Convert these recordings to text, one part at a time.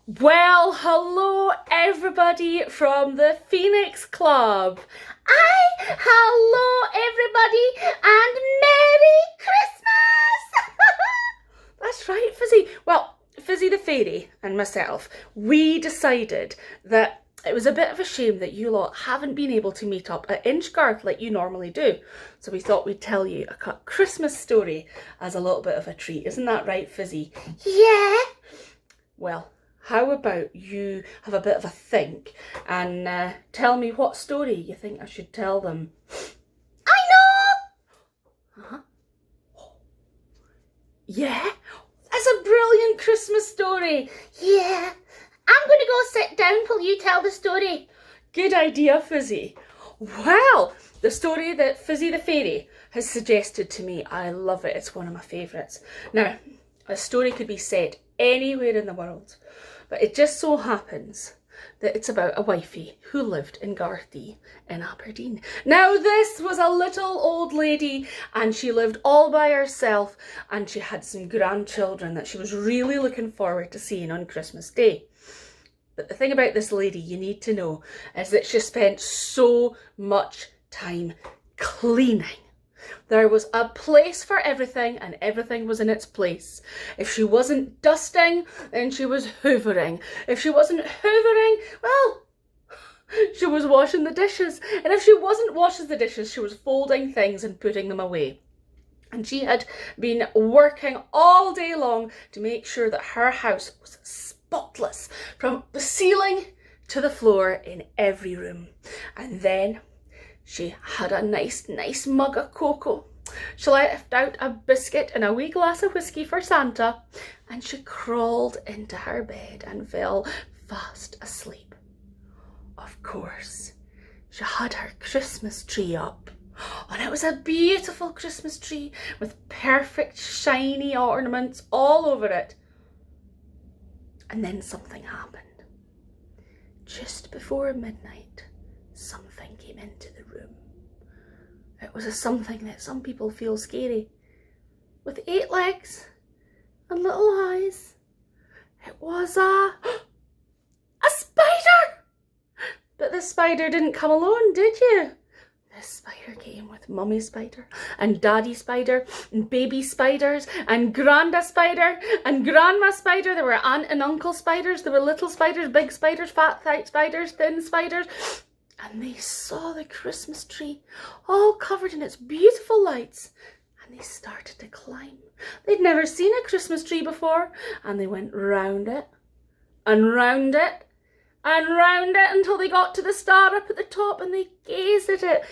Well, hello everybody from the Phoenix Club. Hello everybody and Merry Christmas! That's right, Fizzy. Well, Fizzy the Fairy and myself, we decided that it was a bit of a shame that you lot haven't been able to meet up at Inchgarth like you normally do. So we thought we'd tell you a Christmas story as a little bit of a treat. Isn't that right, Fizzy? Yeah. Well, how about you have a bit of a think and tell me what story you think I should tell them? I know! Uh-huh. Yeah? That's a brilliant Christmas story. Yeah. I'm going to go sit down while you tell the story. Good idea, Fizzy. Well, the story that Fizzy the Fairy has suggested to me, I love it. It's one of my favourites. Now, a story could be set anywhere in the world, but it just so happens that it's about a wifey who lived in Garthdee in Aberdeen. Now, this was a little old lady and she lived all by herself and she had some grandchildren that she was really looking forward to seeing on Christmas Day. But the thing about this lady you need to know is that she spent so much time cleaning. There was a place for everything and everything was in its place. If she wasn't dusting, then she was hoovering. If she wasn't hoovering, well, she was washing the dishes. And if she wasn't washing the dishes, she was folding things and putting them away. And she had been working all day long to make sure that her house was spotless from the ceiling to the floor in every room. And then she had a nice mug of cocoa. She left out a biscuit and a wee glass of whiskey for Santa, and she crawled into her bed and fell fast asleep. Of course, she had her Christmas tree up, and it was a beautiful Christmas tree with perfect shiny ornaments all over it. And then something happened. Just before midnight, something came into the room. It was a something that some people feel scary, with 8 legs and little eyes. It was a spider! But the spider didn't come alone, did you? The spider came with Mummy Spider and Daddy Spider and baby spiders and Granda Spider and Grandma Spider. There were Aunt and Uncle Spiders. There were little spiders, big spiders, fat spiders, thin spiders. And they saw the Christmas tree all covered in its beautiful lights. And they started to climb. They'd never seen a Christmas tree before. And they went round it and round it and round it until they got to the star up at the top, and they gazed at it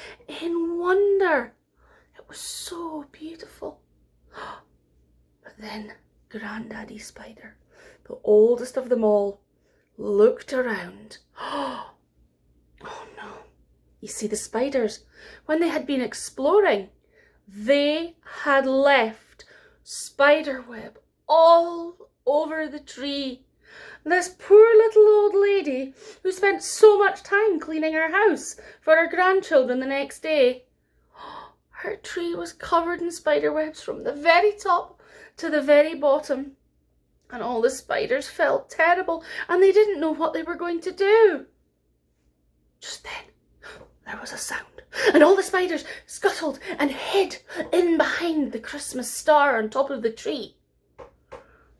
in wonder. It was so beautiful. But then Granddaddy Spider, the oldest of them all, looked around. Oh no. You see, the spiders, when they had been exploring, they had left spider web all over the tree. This poor little old lady who spent so much time cleaning her house for her grandchildren the next day, her tree was covered in spider webs from the very top to the very bottom. And all the spiders felt terrible and they didn't know what they were going to do. Just then, there was a sound and all the spiders scuttled and hid in behind the Christmas star on top of the tree.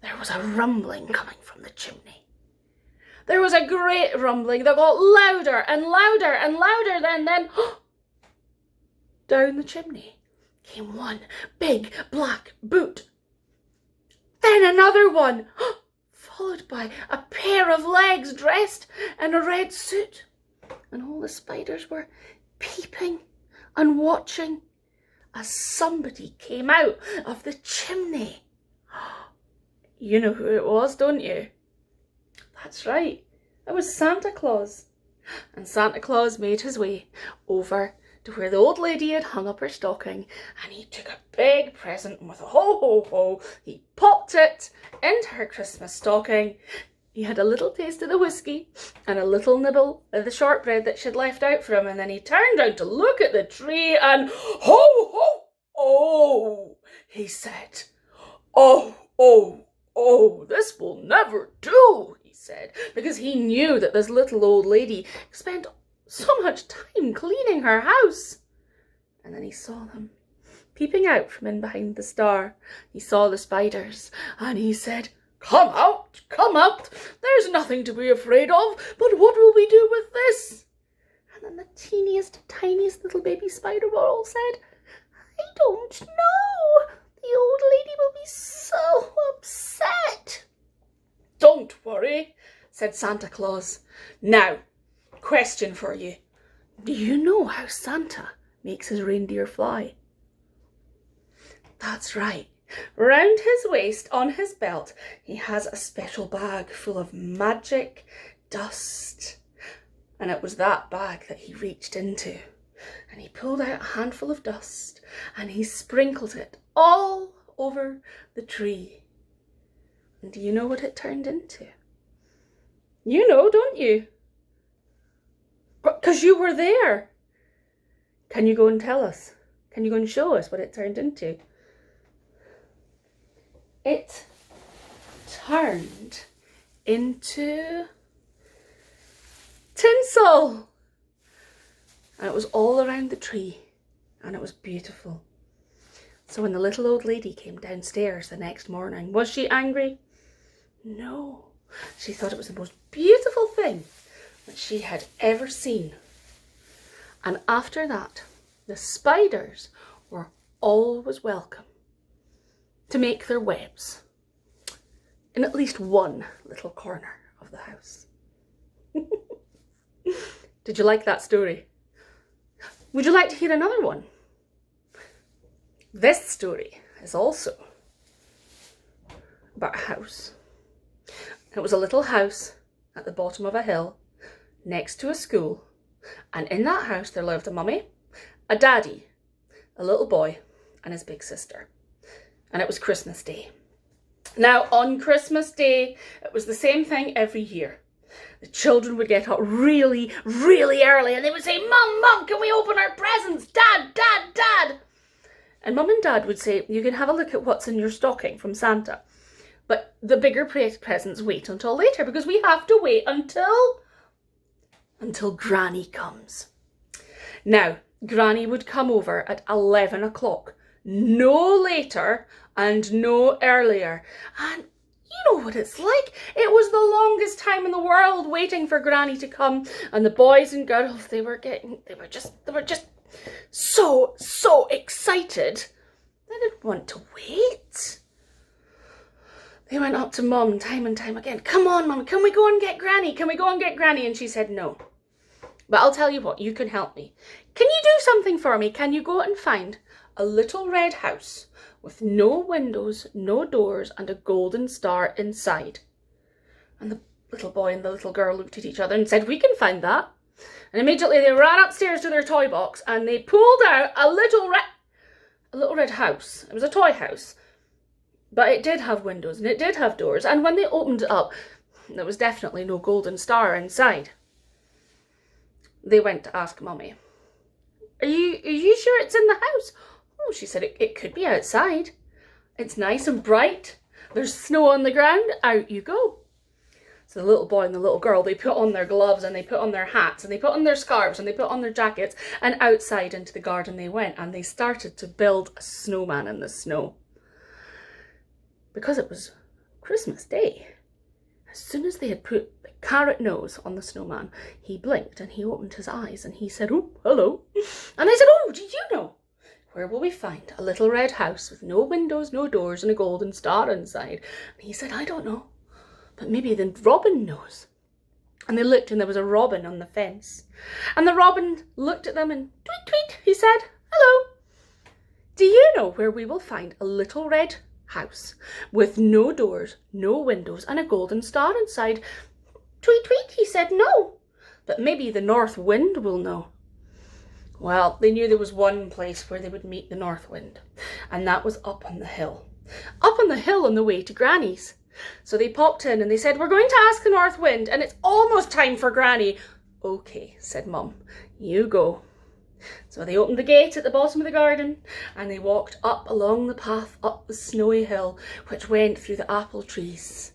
There was a rumbling coming from the chimney. There was a great rumbling that got louder and louder and louder. Then down the chimney came one big black boot. Then another one, followed by a pair of legs dressed in a red suit. And all the spiders were peeping and watching as somebody came out of the chimney. You know who it was, don't you? That's right, it was Santa Claus. And Santa Claus made his way over to where the old lady had hung up her stocking, and he took a big present and with a ho ho ho, he popped it into her Christmas stocking. He had a little taste of the whiskey and a little nibble of the shortbread that she'd left out for him, and then he turned round to look at the tree and ho ho oh, he said, oh, "Oh, this will never do," he said, because he knew that this little old lady spent so much time cleaning her house. And then he saw them peeping out from in behind the star. He saw the spiders, and he said, come out, there's nothing to be afraid of, but what will we do with this?" And then the teeniest, tiniest little baby spider all said, "I don't know. The old lady will be so upset." "Don't worry," said Santa Claus. "Now, question for you. Do you know how Santa makes his reindeer fly?" That's right. Round his waist, on his belt, he has a special bag full of magic dust. And it was that bag that he reached into. And he pulled out a handful of dust and he sprinkled it all over the tree. And do you know what it turned into? You know, don't you? Because you were there. Can you go and tell us? Can you go and show us what it turned into? It turned into tinsel. And it was all around the tree. And it was beautiful. So when the little old lady came downstairs the next morning, was she angry? No. She thought it was the most beautiful thing that she had ever seen. And after that, the spiders were always welcome to make their webs in at least one little corner of the house. Did you like that story? Would you like to hear another one? This story is also about a house. It was a little house at the bottom of a hill next to a school, and in that house there lived a mummy, a daddy, a little boy and his big sister. And it was Christmas Day. Now on Christmas Day, it was the same thing every year. The children would get up really, really early and they would say, Mum, can we open our presents? Dad. And Mum and Dad would say, you can have a look at what's in your stocking from Santa. But the bigger presents wait until later because we have to wait until Granny comes. Now, Granny would come over at 11 o'clock. No later and no earlier. And you know what it's like. It was the longest time in the world waiting for Granny to come. And the boys and girls, they were just so excited. They didn't want to wait. They went up to Mum time and time again. Come on, Mum, can we go and get Granny? And she said no. But I'll tell you what, you can help me. Can you do something for me? Can you go and find a little red house with no windows, no doors, and a golden star inside? And the little boy and the little girl looked at each other and said, we can find that. And immediately they ran upstairs to their toy box and they pulled out a little red house. It was a toy house, but it did have windows and it did have doors. And when they opened it up, there was definitely no golden star inside. They went to ask Mummy, Are you sure it's in the house? Oh, she said, it could be outside. It's nice and bright. There's snow on the ground. Out you go. So the little boy and the little girl, they put on their gloves and they put on their hats and they put on their scarves and they put on their jackets, and outside into the garden they went and they started to build a snowman in the snow. Because it was Christmas Day, as soon as they had put the carrot nose on the snowman, he blinked and he opened his eyes and he said, oh, hello. And I said, oh, do you know? Where will we find a little red house with no windows, no doors, and a golden star inside? And he said, I don't know, but maybe the robin knows. And they looked and there was a robin on the fence. And the robin looked at them and tweet, tweet, he said, hello. Do you know where we will find a little red house with no doors, no windows, and a golden star inside? Tweet, tweet, he said, no, but maybe the north wind will know. Well, they knew there was one place where they would meet the north wind, and that was up on the hill. Up on the hill on the way to Granny's. So they popped in and they said, we're going to ask the north wind and it's almost time for Granny. Okay, said Mum, you go. So they opened the gate at the bottom of the garden and they walked up along the path up the snowy hill which went through the apple trees.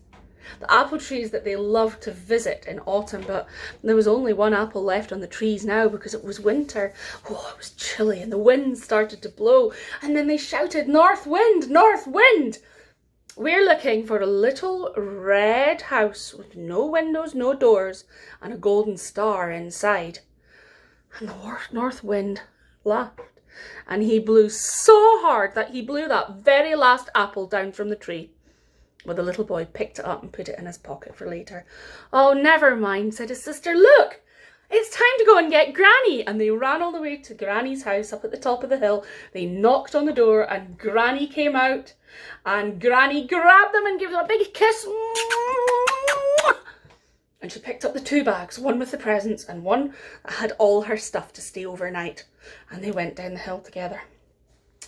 The apple trees that they loved to visit in autumn, but there was only one apple left on the trees now because it was winter. Oh, it was chilly and the wind started to blow, and then they shouted, "North wind, north wind!" We're looking for a little red house with no windows, no doors, and a golden star inside. And the north wind laughed, and he blew so hard that he blew that very last apple down from the tree. Well, the little boy picked it up and put it in his pocket for later. "Oh, never mind," said his sister. "Look, it's time to go and get Granny." And they ran all the way to Granny's house up at the top of the hill. They knocked on the door and Granny came out, and Granny grabbed them and gave them a big kiss. And she picked up the 2 bags, one with the presents and one that had all her stuff to stay overnight. And they went down the hill together.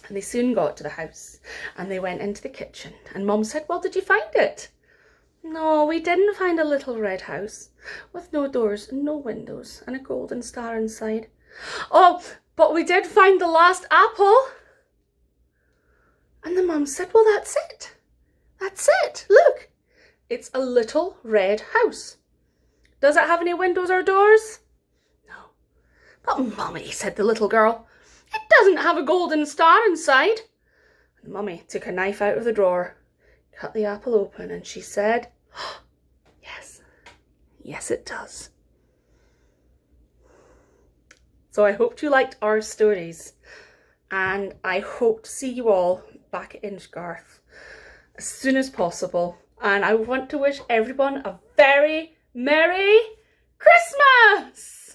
And they soon got to the house and they went into the kitchen, and Mum said, "Well, did you find it?" "No, we didn't find a little red house with no doors and no windows and a golden star inside." "Oh, but we did find the last apple." And the mum said, "Well, that's it. That's it. Look, it's a little red house. Does it have any windows or doors?" "No." "But Mummy," said the little girl, "it doesn't have a golden star inside." And Mummy took a knife out of the drawer, cut the apple open, and she said, "Oh, yes, yes it does." So I hoped you liked our stories, and I hope to see you all back at Inchgarth as soon as possible. And I want to wish everyone a very Merry Christmas!